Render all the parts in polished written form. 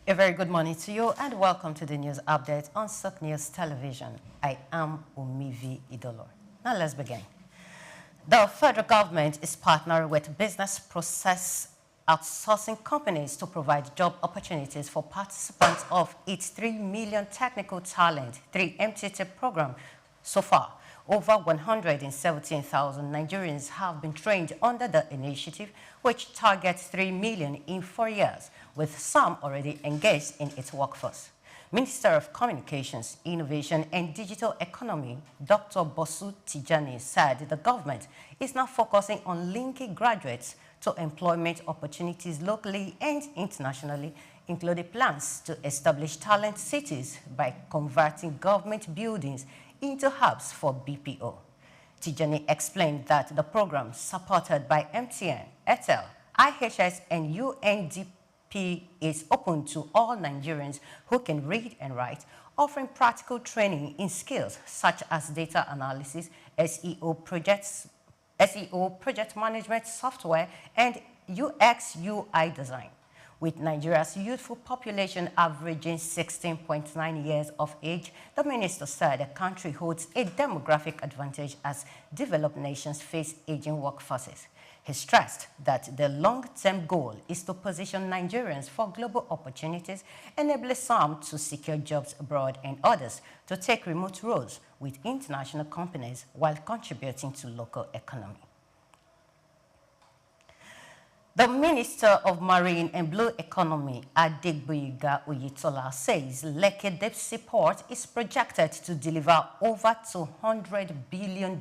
A very good morning to you and welcome to the news update on Souqnews Television. I am Umivi Idolo. Now let's begin. The federal government is partnering with business process outsourcing companies to provide job opportunities for participants of its 3 million technical talent 3 MTT program. So far, over 117,000 Nigerians have been trained under the initiative, which targets 3 million in 4 years, with some already engaged in its workforce. Minister of Communications, Innovation and Digital Economy, Dr. Bosu Tijani, said the government is now focusing on linking graduates to employment opportunities locally and internationally, including plans to establish talent cities by converting government buildings into hubs for BPO. Tijani explained that the program, supported by MTN, Airtel, IHS and UNDP, is open to all Nigerians who can read and write, offering practical training in skills such as data analysis, SEO project management software, and UX/UI design. With Nigeria's youthful population averaging 16.9 years of age, the minister said the country holds a demographic advantage as developed nations face aging workforces. He stressed that the long-term goal is to position Nigerians for global opportunities, enabling some to secure jobs abroad and others to take remote roles with international companies while contributing to local economy. The Minister of Marine and Blue Economy, Adegboyega Oyetola, says Lekki Port is projected to deliver over $200 billion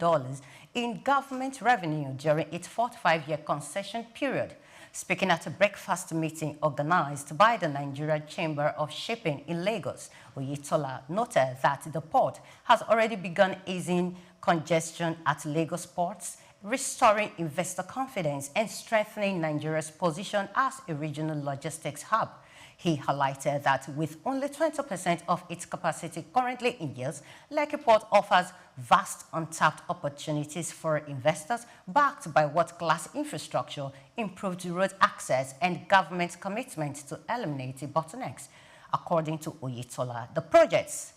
in government revenue during its 45-year concession period. Speaking at a breakfast meeting organized by the Nigeria Chamber of Shipping in Lagos, Oyetola noted that the port has already begun easing congestion at Lagos ports, restoring investor confidence and strengthening Nigeria's position as a regional logistics hub. He highlighted that with only 20% of its capacity currently in use, Lekki Port offers vast untapped opportunities for investors backed by world-class infrastructure, improved road access, and government commitment to eliminate bottlenecks. According to Oyetola, the project's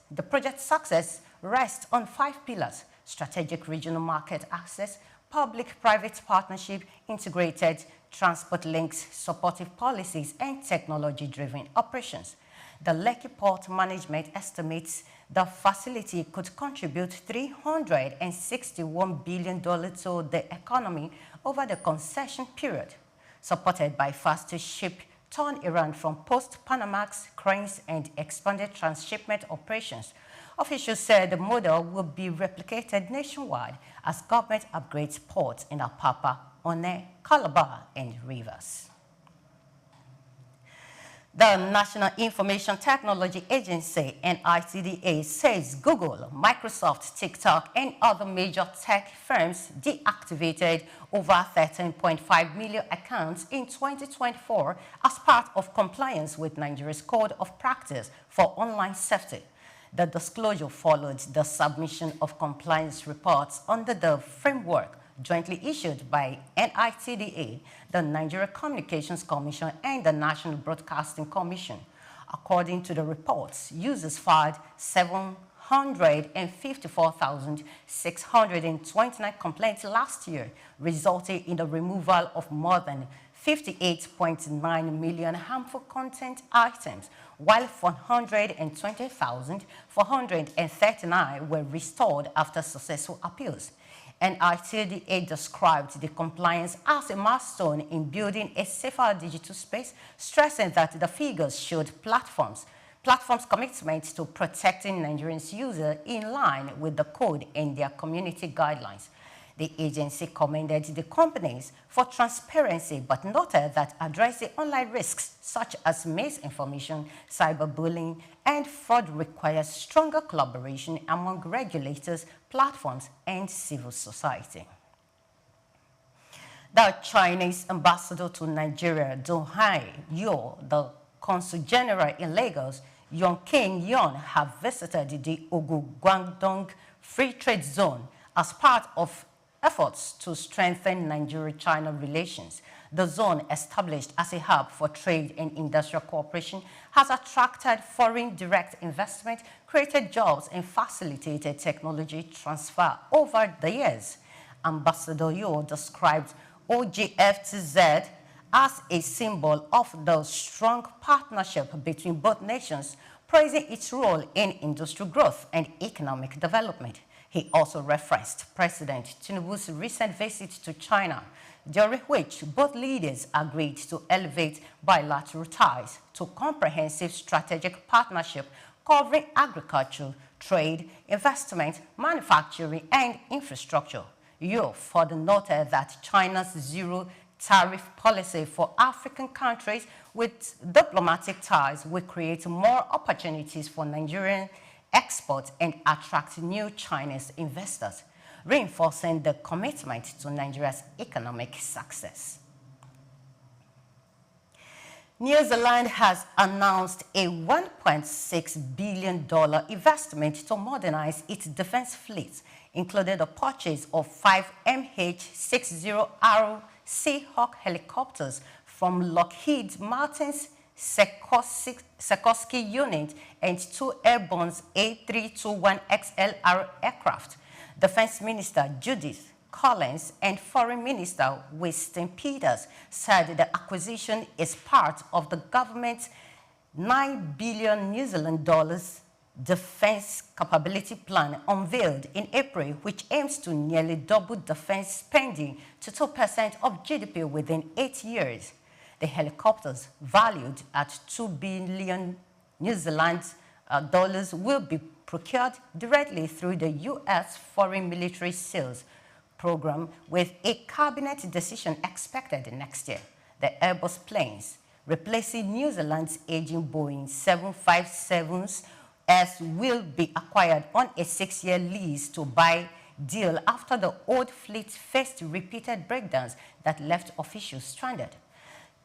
success rests on 5 pillars: strategic regional market access, public-private partnership, integrated transport links, supportive policies, and technology-driven operations. The Lekki Port management estimates the facility could contribute $361 billion to the economy over the concession period, supported by faster ship turnaround from post-Panamax cranes and expanded transshipment operations. Officials said the model will be replicated nationwide as government upgrades ports in Apapa, One, Calabar, and Rivers. The National Information Technology Agency, NITDA, says Google, Microsoft, TikTok, and other major tech firms deactivated over 13.5 million accounts in 2024 as part of compliance with Nigeria's Code of Practice for Online Safety. The disclosure followed the submission of compliance reports under the framework jointly issued by NITDA, the Nigeria Communications Commission, and the National Broadcasting Commission. According to the reports, users filed 754,629 complaints last year, resulting in the removal of more than 58.9 million harmful content items, while 420,439 were restored after successful appeals. NITDA described the compliance as a milestone in building a safer digital space, stressing that the figures showed platforms' commitment to protecting Nigerians' users in line with the code and their community guidelines. The agency commended the companies for transparency but noted that addressing online risks such as misinformation, cyberbullying, and fraud requires stronger collaboration among regulators, platforms, and civil society. The Chinese ambassador to Nigeria, Dong Hai Yo, the Consul General in Lagos, Yong King Yon, have visited the Ogun-Guangdong Free Trade Zone as part of efforts to strengthen Nigeria-China relations. The zone, established as a hub for trade and industrial cooperation, has attracted foreign direct investment, created jobs, and facilitated technology transfer over the years. Ambassador Yo described OGFTZ as a symbol of the strong partnership between both nations, praising its role in industrial growth and economic development. He also referenced President Tinubu's recent visit to China, during which both leaders agreed to elevate bilateral ties to comprehensive strategic partnership covering agriculture, trade, investment, manufacturing, and infrastructure. Yo further noted that China's zero tariff policy for African countries with diplomatic ties will create more opportunities for Nigerian exports and attract new Chinese investors, reinforcing the commitment to Nigeria's economic success. New Zealand has announced a $1.6 billion investment to modernize its defense fleet, including the purchase of 5 MH-60R Seahawk helicopters from Lockheed Martin's Sikorsky unit and 2 airborne A321XLR aircraft. Defense Minister Judith Collins and Foreign Minister Winston Peters said the acquisition is part of the government's $9 billion New Zealand dollars defense capability plan unveiled in April, which aims to nearly double defense spending to 2% of GDP within 8 years. The helicopters, valued at $2 billion New Zealand dollars, will be procured directly through the U.S. Foreign Military Sales Program, with a cabinet decision expected next year. The Airbus planes, replacing New Zealand's aging Boeing 757s, will be acquired on a 6-year lease to buy deal after the old fleet faced repeated breakdowns that left officials stranded.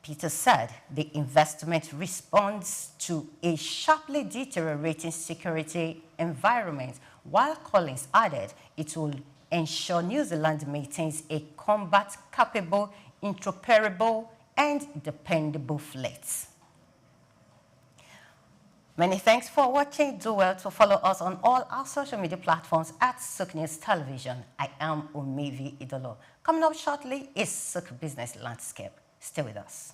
Peter said the investment responds to a sharply deteriorating security environment, while Collins added it will ensure New Zealand maintains a combat-capable, interoperable, and dependable fleet. Many thanks for watching. Do well to follow us on all our social media platforms at Souqnews Television. I am Omevi Idolo. Coming up shortly is Souk Business Landscape. Stay with us.